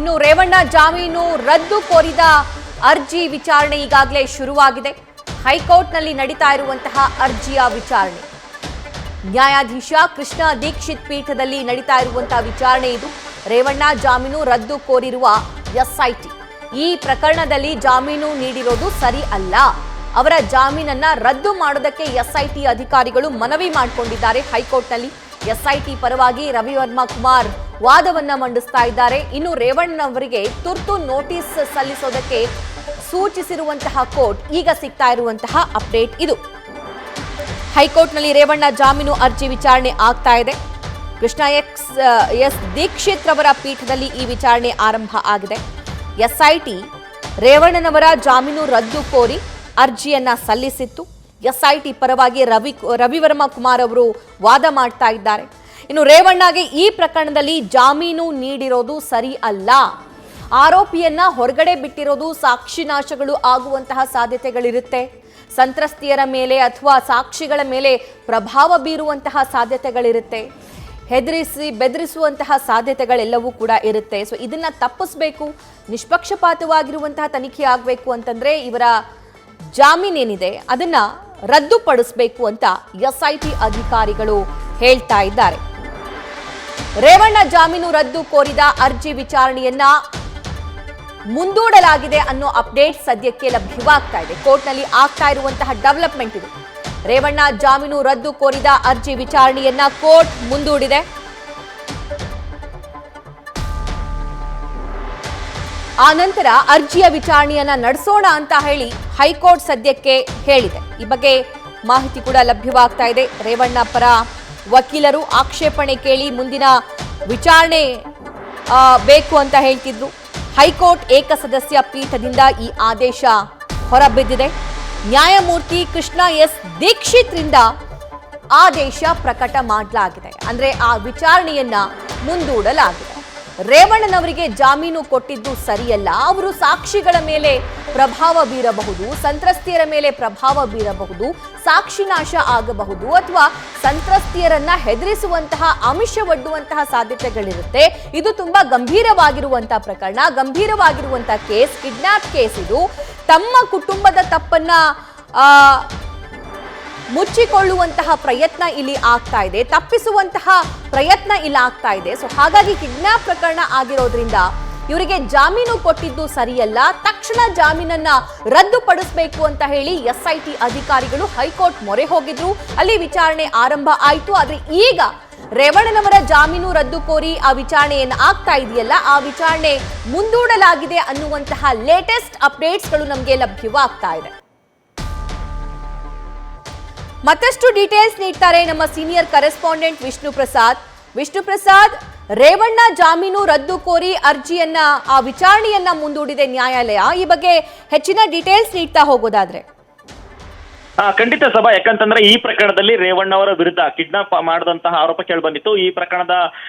ಇನ್ನು ರೇವಣ್ಣ ಜಾಮೀನು ರದ್ದು ಕೋರಿದ ಅರ್ಜಿ ವಿಚಾರಣೆ ಈಗಾಗಲೇ ಶುರುವಾಗಿದೆ. ಹೈಕೋರ್ಟ್ನಲ್ಲಿ ನಡೀತಾ ಇರುವಂತಹ ಅರ್ಜಿಯ ವಿಚಾರಣೆ ನ್ಯಾಯಾಧೀಶ ಕೃಷ್ಣ ದೀಕ್ಷಿತ್ ಪೀಠದಲ್ಲಿ ನಡೀತಾ ಇರುವಂತಹ ವಿಚಾರಣೆ ಇದು. ರೇವಣ್ಣ ಜಾಮೀನು ರದ್ದು ಕೋರಿರುವ ಎಸ್ಐಟಿ ಈ ಪ್ರಕರಣದಲ್ಲಿ ಜಾಮೀನು ನೀಡಿರೋದು ಸರಿ ಅಲ್ಲ. ಅವರ ಜಾಮೀನನ್ನ ರದ್ದು ಮಾಡೋದಕ್ಕೆ ಎಸ್ಐಟಿ ಅಧಿಕಾರಿಗಳು ಮನವಿ ಮಾಡಿಕೊಂಡಿದ್ದಾರೆ ಹೈಕೋರ್ಟ್ನಲ್ಲಿ. ಎಸ್ಐಟಿ ಪರವಾಗಿ ರವಿವರ್ಮ ಕುಮಾರ್ ವಾದವನ್ನ ಮಂಡಿಸ್ತಾ ಇದ್ದಾರೆ. ಇನ್ನು ರೇವಣ್ಣನವರಿಗೆ ತುರ್ತು ನೋಟಿಸ್ ಸಲ್ಲಿಸೋದಕ್ಕೆ ಸೂಚಿಸಿರುವಂತಹ ಕೋರ್ಟ್ ಈಗ ಸಿಗ್ತಾ ಇರುವಂತಹ ಅಪ್ಡೇಟ್ ಇದು. ಹೈಕೋರ್ಟ್ನಲ್ಲಿ ರೇವಣ್ಣ ಜಾಮೀನು ಅರ್ಜಿ ವಿಚಾರಣೆ ಆಗ್ತಾ ಇದೆ. ಕೃಷ್ಣ ಎಸ್ ದೀಕ್ಷಿತ್ ರವರ ಪೀಠದಲ್ಲಿ ಈ ವಿಚಾರಣೆ ಆರಂಭ ಆಗಿದೆ. ಎಸ್ಐಟಿ ರೇವಣ್ಣನವರ ಜಾಮೀನು ರದ್ದು ಕೋರಿ ಅರ್ಜಿಯನ್ನ ಸಲ್ಲಿಸಿತ್ತು. ಎಸ್ಐಟಿ ಪರವಾಗಿ ರವಿವರ್ಮ ಕುಮಾರ್ ಅವರು ವಾದ ಮಾಡ್ತಾ ಇದ್ದಾರೆ. ಇನ್ನು ರೇವಣ್ಣಗೆ ಈ ಪ್ರಕರಣದಲ್ಲಿ ಜಾಮೀನು ನೀಡಿರೋದು ಸರಿ ಅಲ್ಲ. ಆರೋಪಿಯನ್ನ ಹೊರಗಡೆ ಬಿಟ್ಟಿರೋದು ಸಾಕ್ಷಿನಾಶಗಳು ಆಗುವಂತಹ ಸಾಧ್ಯತೆಗಳಿರುತ್ತೆ. ಸಂತ್ರಸ್ತೆಯರ ಮೇಲೆ ಅಥವಾ ಸಾಕ್ಷಿಗಳ ಮೇಲೆ ಪ್ರಭಾವ ಬೀರುವಂತಹ ಸಾಧ್ಯತೆಗಳಿರುತ್ತೆ. ಬೆದರಿಸುವಂತಹ ಸಾಧ್ಯತೆಗಳೆಲ್ಲವೂ ಕೂಡ ಇರುತ್ತೆ. ಸೊ ಇದನ್ನ ತಪ್ಪಿಸಬೇಕು, ನಿಷ್ಪಕ್ಷಪಾತವಾಗಿರುವಂತಹ ತನಿಖೆ ಆಗಬೇಕು ಅಂತಂದ್ರೆ ಇವರ ಜಾಮೀನೇನಿದೆ ಅದನ್ನ ರದ್ದುಪಡಿಸಬೇಕು ಅಂತ ಎಸ್ಐಟಿ ಅಧಿಕಾರಿಗಳು ಹೇಳ್ತಾ ಇದ್ದಾರೆ. ರೇವಣ್ಣ ಜಾಮೀನು ರದ್ದು ಕೋರಿದ ಅರ್ಜಿ ವಿಚಾರಣೆಯನ್ನ ಮುಂದೂಡಲಾಗಿದೆ ಅನ್ನೋ ಅಪ್ಡೇಟ್ ಸದ್ಯಕ್ಕೆ ಲಭ್ಯವಾಗ್ತಾ ಇದೆ. ಕೋರ್ಟ್ನಲ್ಲಿ ಆಗ್ತಾ ಇರುವಂತಹ ಡೆವಲಪ್ಮೆಂಟ್ ಇದು. ರೇವಣ್ಣ ಜಾಮೀನು ರದ್ದು ಕೋರಿದ ಅರ್ಜಿ ವಿಚಾರಣೆಯನ್ನ ಕೋರ್ಟ್ ಮುಂದೂಡಿದೆ. ಆ ನಂತರ ಅರ್ಜಿಯ ವಿಚಾರಣೆಯನ್ನ ನಡೆಸೋಣ ಅಂತ ಹೇಳಿ ಹೈಕೋರ್ಟ್ ಸದ್ಯಕ್ಕೆ ಹೇಳಿದೆ. ಈ ಬಗ್ಗೆ ಮಾಹಿತಿ ಕೂಡ ಲಭ್ಯವಾಗ್ತಾ ಇದೆ. ರೇವಣ್ಣ ಪರ ವಕೀಲರು ಆಕ್ಷೇಪಣೆ ಕೇಳಿ ಮುಂದಿನ ವಿಚಾರಣೆ ಬೇಕು ಅಂತ ಹೇಳ್ತಿದ್ರು. ಹೈಕೋರ್ಟ್ ಏಕಸದಸ್ಯ ಪೀಠದಿಂದ ಈ ಆದೇಶ ಹೊರಬಿದ್ದಿದೆ. ನ್ಯಾಯಮೂರ್ತಿ ಕೃಷ್ಣ ಎಸ್ ದೀಕ್ಷಿತ್ ರಿಂದ ಆದೇಶ ಪ್ರಕಟ ಮಾಡಲಾಗಿದೆ. ಅಂದ್ರೆ ಆ ವಿಚಾರಣೆಯನ್ನ ಮುಂದೂಡಲಾಗಿದೆ. ರೇವಣ್ಣನವರಿಗೆ ಜಾಮೀನು ಕೊಟ್ಟಿದ್ದು ಸರಿಯಲ್ಲ. ಅವರು ಸಾಕ್ಷಿಗಳ ಮೇಲೆ ಪ್ರಭಾವ ಬೀರಬಹುದು, ಸಂತ್ರಸ್ತೆಯರ ಮೇಲೆ ಪ್ರಭಾವ ಬೀರಬಹುದು, ಸಾಕ್ಷಿನಾಶ ಆಗಬಹುದು ಅಥವಾ ಸಂತ್ರಸ್ತೆಯರನ್ನ ಹೆದರಿಸುವಂತಹ ಅಂಶವೊಡ್ಡುವಂತಹ ಸಾಧ್ಯತೆಗಳಿರುತ್ತೆ. ಇದು ತುಂಬಾ ಗಂಭೀರವಾಗಿರುವಂತಹ ಪ್ರಕರಣ, ಗಂಭೀರವಾಗಿರುವಂತಹ ಕೇಸ್, ಕಿಡ್ನಾಪ್ ಕೇಸ್ ಇದು. ತಮ್ಮ ಕುಟುಂಬದ ತಪ್ಪನ್ನ ಮುಚ್ಚಿಕೊಳ್ಳುವಂತಹ ಪ್ರಯತ್ನ ಇಲ್ಲಿ ಆಗ್ತಾ ಇದೆ, ತಪ್ಪಿಸುವಂತಹ ಪ್ರಯತ್ನ ಇಲ್ಲಿ ಆಗ್ತಾ ಇದೆ. ಸೊ ಹಾಗಾಗಿ ಕಿಡ್ನಾಪ್ ಪ್ರಕರಣ ಆಗಿರೋದ್ರಿಂದ ಇವರಿಗೆ ಜಾಮೀನು ಕೊಟ್ಟಿದ್ದು ಸರಿಯಲ್ಲ, ತಕ್ಷಣ ಜಾಮೀನನ್ನ ರದ್ದುಪಡಿಸಬೇಕು ಅಂತ ಹೇಳಿ ಎಸ್ಐಟಿ ಅಧಿಕಾರಿಗಳು ಹೈಕೋರ್ಟ್ ಮೊರೆ ಹೋಗಿದ್ರು. ಅಲ್ಲಿ ವಿಚಾರಣೆ ಆರಂಭ ಆಯಿತು. ಆದ್ರೆ ಈಗ ರೇವಣ್ಣನವರ ಜಾಮೀನು ರದ್ದು ಕೋರಿ ಆ ವಿಚಾರಣೆಯನ್ನು ಆಗ್ತಾ ಇದೆಯಲ್ಲ, ಆ ವಿಚಾರಣೆ ಮುಂದೂಡಲಾಗಿದೆ ಅನ್ನುವಂತಹ ಲೇಟೆಸ್ಟ್ ಅಪ್ಡೇಟ್ಸ್ಗಳು ನಮಗೆ ಲಭ್ಯವಾಗ್ತಾ ಇದೆ. ಮತ್ತಷ್ಟು ಡೀಟೇಲ್ಸ್ ನೀಡ್ತಾರೆ ನಮ್ಮ ಸೀನಿಯರ್ ಕರೆಸ್ಪಾಂಡೆಂಟ್ ವಿಷ್ಣು ಪ್ರಸಾದ್. ರೇವಣ್ಣ ಜಾಮೀನು ರದ್ದು ಕೋರಿ ಅರ್ಜಿಯನ್ನ ಆ ವಿಚಾರಣೆಯನ್ನ ಮುಂದೂಡಿದೆ ನ್ಯಾಯಾಲಯ. ಈ ಬಗ್ಗೆ ಹೆಚ್ಚಿನ ಡೀಟೇಲ್ಸ್ ನೀಡ್ತಾ ಹೋಗೋದಾದ್ರೆ. ಖಂಡಿತ ಸಭಾ. ಯಾಕಂತಂದ್ರೆ ಈ ಪ್ರಕರಣದಲ್ಲಿ ರೇವಣ್ಣ ಅವರ ವಿರುದ್ಧ ಕಿಡ್ನಾಪ್ ಮಾಡಿದಂತಹ ಆರೋಪ ಕೇಳಿ ಬಂದಿತ್ತು. ಈ ಪ್ರಕರಣದ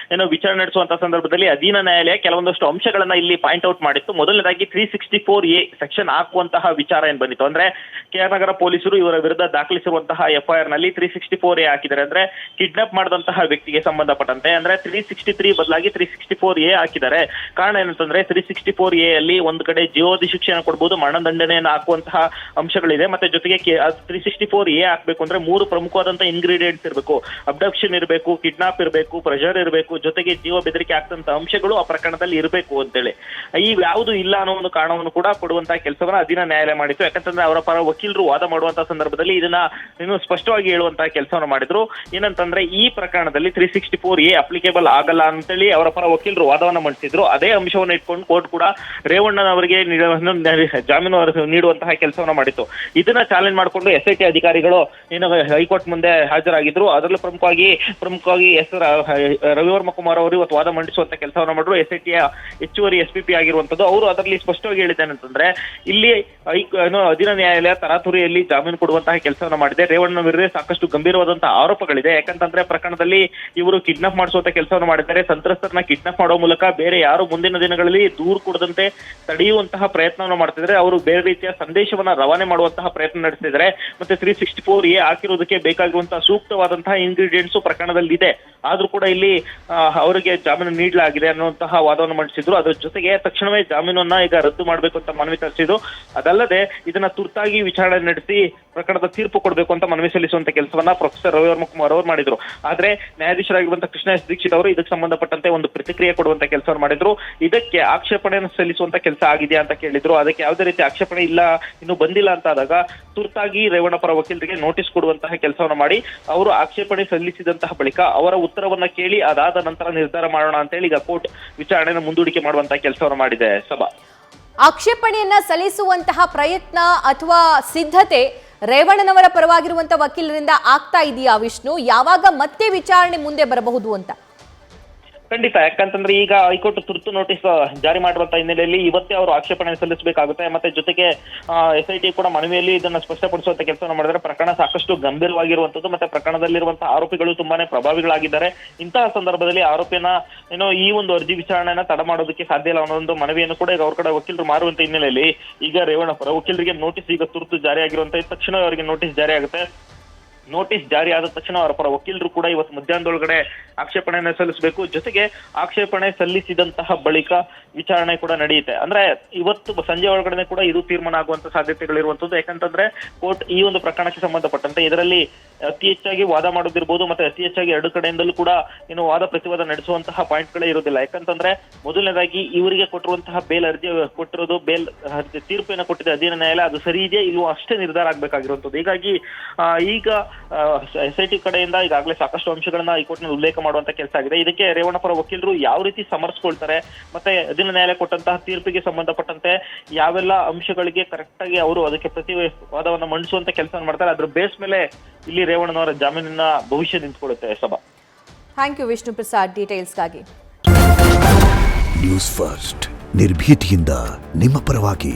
ವಿಚಾರಣೆ ನಡೆಸುವಂತಹ ಸಂದರ್ಭದಲ್ಲಿ ಅಧೀನ ನ್ಯಾಯಾಲಯ ಕೆಲವೊಂದಷ್ಟು ಅಂಶಗಳನ್ನ ಇಲ್ಲಿ ಪಾಯಿಂಟ್ ಔಟ್ ಮಾಡಿತ್ತು. ಮೊದಲನೇದಾಗಿ 364A ಸೆಕ್ಷನ್ ಹಾಕುವಂತಹ ವಿಚಾರ ಏನ್ ಬಂದಿತ್ತು ಅಂದ್ರೆ KR ನಗರ ಪೊಲೀಸರು ಇವರ ವಿರುದ್ಧ ದಾಖಲಿಸಿರುವಂತಹ FIR ನಲ್ಲಿ 364A ಹಾಕಿದ್ದಾರೆ. ಅಂದ್ರೆ ಕಿಡ್ನಾಪ್ ಮಾಡಿದಂತಹ ವ್ಯಕ್ತಿಗೆ ಸಂಬಂಧಪಟ್ಟಂತೆ. ಅಂದ್ರೆ 363 ಬದಲಾಗಿ 364A ಹಾಕಿದ್ದಾರೆ. ಕಾರಣ ಏನಂತಂದ್ರೆ 364A ಅಲ್ಲಿ ಒಂದು ಕಡೆ ಜೀವಾವಧಿ ಶಿಕ್ಷೆಯನ್ನು ಕೊಡಬಹುದು, ಮರಣದಂಡನೆಯನ್ನು ಹಾಕುವಂತಹ ಅಂಶಗಳಿದೆ. ಮತ್ತೆ ಜೊತೆಗೆ 364A ಹಾಕ್ಬೇಕು ಅಂದ್ರೆ 3 ಪ್ರಮುಖವಾದಂತಹ ಇಂಗ್ರೀಡಿಯೆಂಟ್ಸ್ ಇರಬೇಕು. ಅಬ್ಡಕ್ಷನ್ ಇರಬೇಕು, ಕಿಡ್ನಾಪ್ ಇರಬೇಕು, ಪ್ರೆಷರ್ ಇರಬೇಕು, ಜೊತೆಗೆ ಜೀವ ಬೆದರಿಕೆ ಆಗ್ತಂತ ಅಂಶಗಳು ಆ ಪ್ರಕರಣದಲ್ಲಿ ಇರಬೇಕು ಅಂತೇಳಿ. ಈಗ ಯಾವುದು ಇಲ್ಲ ಅನ್ನೋ ಒಂದು ಕಾರಣವನ್ನು ಕೂಡ ಕೊಡುವಂತಹ ಕೆಲಸವನ್ನ ಅಧೀನ ನ್ಯಾಯಾಲಯ ಮಾಡಿತ್ತು. ಯಾಕಂತಂದ್ರೆ ಅವರ ಪರ ವಕೀಲರು ವಾದ ಮಾಡುವಂತಹ ಸಂದರ್ಭದಲ್ಲಿ ಇದನ್ನ ಸ್ಪಷ್ಟವಾಗಿ ಹೇಳುವಂತಹ ಕೆಲಸವನ್ನು ಮಾಡಿದ್ರು. ಏನಂತಂದ್ರೆ ಈ ಪ್ರಕರಣದಲ್ಲಿ 364A ಅಪ್ಲಿಕೇಬಲ್ ಆಗಲ್ಲ ಅಂತೇಳಿ ಅವರ ಪರ ವಕೀಲರು ವಾದವನ್ನ ಮಂಡಿಸಿದ್ರು. ಅದೇ ಅಂಶವನ್ನು ಇಟ್ಕೊಂಡು ಕೋರ್ಟ್ ಕೂಡ ರೇವಣ್ಣನವರಿಗೆ ಜಾಮೀನು ನೀಡುವಂತಹ ಕೆಲಸವನ್ನ ಮಾಡಿತ್ತು. ಇದನ್ನ ಚಾಲೆಂಜ್ ಮಾಡಿಕೊಂಡು SIT ಅಧಿಕಾರಿಗಳು ಹೈಕೋರ್ಟ್ ಮುಂದೆ ಹಾಜರಾಗಿದ್ರು. ಅದರಲ್ಲೂ ಪ್ರಮುಖವಾಗಿ ರವಿವರ್ಮ ಕುಮಾರ್ ಅವರು ಇವತ್ತು ವಾದ ಮಂಡಿಸುವಂತ ಕೆಲಸವನ್ನ ಮಾಡಿದ್ರು. SITಯ ಹೆಚ್ಚುವರಿ SPP ಆಗಿರುವಂತದ್ದು. ಅವರು ಅದರಲ್ಲಿ ಸ್ಪಷ್ಟವಾಗಿ ಹೇಳಿದ್ದೇನೆಂತಂದ್ರೆ ಇಲ್ಲಿ ಅಧೀನ ನ್ಯಾಯಾಲಯ ತರಾತುರಿಯಲ್ಲಿ ಜಾಮೀನು ಕೊಡುವಂತಹ ಕೆಲಸವನ್ನ ಮಾಡಿದೆ. ರೇವಣ್ಣ ವಿರುದ್ಧ ಸಾಕಷ್ಟು ಗಂಭೀರವಾದಂತಹ ಆರೋಪಗಳಿದೆ. ಯಾಕಂತಂದ್ರೆ ಪ್ರಕರಣದಲ್ಲಿ ಇವರು ಕಿಡ್ನಾಪ್ ಮಾಡಿಸುವಂತ ಕೆಲಸವನ್ನು ಮಾಡಿದ್ದಾರೆ. ಸಂತ್ರಸ್ತರನ್ನ ಕಿಡ್ನಾಪ್ ಮಾಡುವ ಮೂಲಕ ಬೇರೆ ಯಾರು ಮುಂದಿನ ದಿನಗಳಲ್ಲಿ ದೂರು ಕೊಡದಂತೆ ತಡೆಯುವಂತಹ ಪ್ರಯತ್ನವನ್ನು ಮಾಡ್ತಿದ್ದಾರೆ. ಅವರು ಬೇರೆ ರೀತಿಯ ಸಂದೇಶವನ್ನ ರವಾನೆ ಮಾಡುವಂತಹ ಪ್ರಯತ್ನ ನಡೆಸಿದ್ದಾರೆ. ಮತ್ತೆ 364A ಹಾಕಿರೋದಕ್ಕೆ ಬೇಕಾಗಿರುವಂತಹ ಸೂಕ್ತವಾದಂತಹ ಇಂಗ್ರೀಡಿಯೆಂಟ್ಸ್ ಪ್ರಕರಣದಲ್ಲಿ ಇದೆ. ಆದ್ರೂ ಕೂಡ ಇಲ್ಲಿ ಅವರಿಗೆ ಜಾಮೀನು ನೀಡಲಾಗಿದೆ ಅನ್ನುವಂತಹ ವಾದವನ್ನು ಮಂಡಿಸಿದ್ರು. ಅದ್ರ ಜೊತೆಗೆ ತಕ್ಷಣವೇ ಜಾಮೀನನ್ನ ಈಗ ರದ್ದು ಮಾಡಬೇಕು ಅಂತ ಮನವಿ ಸಲ್ಲಿಸಿದ್ರು. ಅದಲ್ಲದೆ ಇದನ್ನ ತುರ್ತಾಗಿ ವಿಚಾರಣೆ ನಡೆಸಿ ಪ್ರಕರಣದ ತೀರ್ಪು ಕೊಡಬೇಕು ಅಂತ ಮನವಿ ಸಲ್ಲಿಸುವಂತ ಕೆಲಸವನ್ನ ಪ್ರೊಫೆಸರ್ ರವಿವರ್ಮ ಕುಮಾರ್ ಅವರು ಮಾಡಿದ್ರು. ಆದ್ರೆ ನ್ಯಾಯಾಧೀಶರಾಗಿರುವಂತಹ ಕೃಷ್ಣ ಎಸ್ ದೀಕ್ಷಿತ್ ಅವರು ಇದಕ್ಕೆ ಸಂಬಂಧಪಟ್ಟಂತೆ ಒಂದು ಪ್ರತಿಕ್ರಿಯೆ ಕೊಡುವಂತ ಕೆಲಸವನ್ನು ಮಾಡಿದ್ರು. ಇದಕ್ಕೆ ಆಕ್ಷೇಪಣೆಯನ್ನು ಸಲ್ಲಿಸುವಂತ ಕೆಲಸ ಆಗಿದೆಯಾ ಅಂತ ಕೇಳಿದ್ರು. ಅದಕ್ಕೆ ಯಾವುದೇ ರೀತಿ ಆಕ್ಷೇಪಣೆ ಇಲ್ಲ, ಇನ್ನು ಬಂದಿಲ್ಲ ಅಂತ ಆದಾಗ ತುರ್ತಾಗಿ ರೇವಣ್ಣ ಪರ ವಕೀಲರಿಗೆ ನೋಟಿಸ್ ಕೊಡುವಂತಹ ಕೆಲಸವನ್ನು ಮಾಡಿ ಅವರು ಆಕ್ಷೇಪಣೆ ಸಲ್ಲಿಸಿದಂತಹ ಬಳಿಕ ಅವರ ಉತ್ತರವನ್ನ ಕೇಳಿ ಅದಾದ ನಂತರ ನಿರ್ಧಾರ ಮಾಡೋಣ ಅಂತ ಹೇಳಿ ಈಗ ಕೋರ್ಟ್ ವಿಚಾರಣೆಯನ್ನು ಮುಂದೂಡಿಕೆ ಮಾಡುವಂತಹ ಕೆಲಸವನ್ನು ಮಾಡಿದೆ. ಸಭಾ ಆಕ್ಷೇಪಣೆಯನ್ನ ಸಲ್ಲಿಸುವಂತಹ ಪ್ರಯತ್ನ ಅಥವಾ ಸಿದ್ಧತೆ ರೇವಣ್ಣನವರ ಪರವಾಗಿರುವಂತಹ ವಕೀಲರಿಂದ ಆಗ್ತಾ ಇದೆಯಾ ವಿಷ್ಣು? ಯಾವಾಗ ಮತ್ತೆ ವಿಚಾರಣೆ ಮುಂದೆ ಬರಬಹುದು ಅಂತ? ಖಂಡಿತ, ಯಾಕಂತಂದ್ರೆ ಈಗ ಹೈಕೋರ್ಟ್ ತುರ್ತು ನೋಟಿಸ್ ಜಾರಿ ಮಾಡಿರುವಂತಹ ಹಿನ್ನೆಲೆಯಲ್ಲಿ ಇವತ್ತೇ ಅವರು ಆಕ್ಷೇಪಣೆ ಸಲ್ಲಿಸಬೇಕಾಗುತ್ತೆ. ಮತ್ತೆ ಜೊತೆಗೆ SIT ಕೂಡ ಮನವಿಯಲ್ಲಿ ಇದನ್ನ ಸ್ಪಷ್ಟಪಡಿಸುವಂತ ಕೆಲಸವನ್ನು ಮಾಡಿದ್ರೆ ಪ್ರಕರಣ ಸಾಕಷ್ಟು ಗಂಭೀರವಾಗಿರುವಂತದ್ದು. ಮತ್ತೆ ಪ್ರಕರಣದಲ್ಲಿರುವಂತಹ ಆರೋಪಿಗಳು ತುಂಬಾನೇ ಪ್ರಭಾವಿಗಳಾಗಿದ್ದಾರೆ. ಇಂತಹ ಸಂದರ್ಭದಲ್ಲಿ ಆರೋಪಿಯನ್ನ ಈ ಒಂದು ಅರ್ಜಿ ವಿಚಾರಣೆಯನ್ನ ತಡ ಮಾಡೋದಕ್ಕೆ ಸಾಧ್ಯ ಇಲ್ಲ ಅನ್ನೋ ಒಂದು ಮನವಿಯನ್ನು ಕೂಡ ಈಗ ಅವ್ರ ಕಡೆ ವಕೀಲರು ಮಾರುವಂತ ಹಿನ್ನೆಲೆಯಲ್ಲಿ ಈಗ ರೇವಣ್ಣ ಪರ ವಕೀಲರಿಗೆ ನೋಟಿಸ್ ಈಗ ತುರ್ತು ಜಾರಿ ಆಗಿರುವಂತ ತಕ್ಷಣ ಅವರಿಗೆ ನೋಟಿಸ್ ಜಾರಿ ಆಗುತ್ತೆ. ನೋಟಿಸ್ ಜಾರಿ ಆದ ತಕ್ಷಣ ಅವರ ಪರ ವಕೀಲರು ಕೂಡ ಇವತ್ತು ಮಧ್ಯಾಹ್ನದೊಳಗಡೆ ಆಕ್ಷೇಪಣೆಯನ್ನು ಸಲ್ಲಿಸಬೇಕು. ಜೊತೆಗೆ ಆಕ್ಷೇಪಣೆ ಸಲ್ಲಿಸಿದಂತಹ ಬಳಿಕ ವಿಚಾರಣೆ ಕೂಡ ನಡೆಯುತ್ತೆ. ಅಂದ್ರೆ ಇವತ್ತು ಸಂಜೆ ಒಳಗಡೆ ಕೂಡ ಇದು ತೀರ್ಮಾನ ಆಗುವಂತ ಸಾಧ್ಯತೆಗಳಿರುವಂತದ್ದು. ಯಾಕಂತಂದ್ರೆ ಕೋರ್ಟ್ ಈ ಒಂದು ಪ್ರಕರಣಕ್ಕೆ ಸಂಬಂಧಪಟ್ಟಂತೆ ಇದರಲ್ಲಿ ಅತಿ ಹೆಚ್ಚಾಗಿ ವಾದ ಮಾಡೋದಿರ್ಬೋದು, ಮತ್ತೆ ಅತಿ ಹೆಚ್ಚಾಗಿ ಎರಡು ಕಡೆಯಿಂದಲೂ ಕೂಡ ವಾದ ಪ್ರತಿವಾದ ನಡೆಸುವಂತಹ ಪಾಯಿಂಟ್ಗಳೇ ಇರೋದಿಲ್ಲ. ಯಾಕಂತಂದ್ರೆ ಮೊದಲನೇದಾಗಿ ಇವರಿಗೆ ಕೊಟ್ಟಿರುವಂತಹ ಬೇಲ್ ಅರ್ಜಿ ಕೊಟ್ಟಿರೋದು ಬೇಲ್ ತೀರ್ಪನ್ನು ಕೊಟ್ಟಿದೆ ಅಧೀನ ನ್ಯಾಯಾಲಯ, ಅದು ಸರಿ ಇದೆಯಾ ಇಲ್ವೋ ಅಷ್ಟೇ ನಿರ್ಧಾರ ಆಗ್ಬೇಕಾಗಿರುವಂತದ್ದು. ಹೀಗಾಗಿ ಈಗ SIT ಕಡೆಯಿಂದ ಈಗಾಗಲೇ ಸಾಕಷ್ಟು ಅಂಶಗಳನ್ನ ಹೈಕೋರ್ಟ್ನಲ್ಲಿ ಉಲ್ಲೇಖ ಮಾಡುವಂತ ಕೆಲಸ ಆಗಿದೆ. ಇದಕ್ಕೆ ರೇವಣ್ಣ ಪರ ವಕೀಲರು ಯಾವ ರೀತಿ ಸಮರ್ಸ್ಕೊಳ್ತಾರೆ, ಮತ್ತೆ ಅಧೀನ ನ್ಯಾಯಾಲಯ ಕೊಟ್ಟಂತಹ ತೀರ್ಪಿಗೆ ಸಂಬಂಧಪಟ್ಟಂತೆ ಯಾವೆಲ್ಲ ಅಂಶಗಳಿಗೆ ಕರೆಕ್ಟ್ ಆಗಿ ಅವರು ಅದಕ್ಕೆ ಪ್ರತಿವಾದವನ್ನ ಮಂಡಿಸುವಂತ ಕೆಲಸ ಮಾಡ್ತಾರೆ, ಅದ್ರ ಬೇಸ್ ಮೇಲೆ ಇಲ್ಲಿ ರೇವಣ್ಣನವರ ಜಾಮೀನಿನ ಭವಿಷ್ಯ ನಿಂತ್ಕೊಳ್ಳುತ್ತೆ. ಸಭಾ ಥ್ಯಾಂಕ್ ಯು ವಿಷ್ಣು ಪ್ರಸಾದ್ ಡೀಟೇಲ್ಸ್ಗಾಗಿ. ನ್ಯೂಸ್ ಫಸ್ಟ್ ನಿರ್ಭೀತಿಯಿಂದ ನಿಮ್ಮ ಪರವಾಗಿ.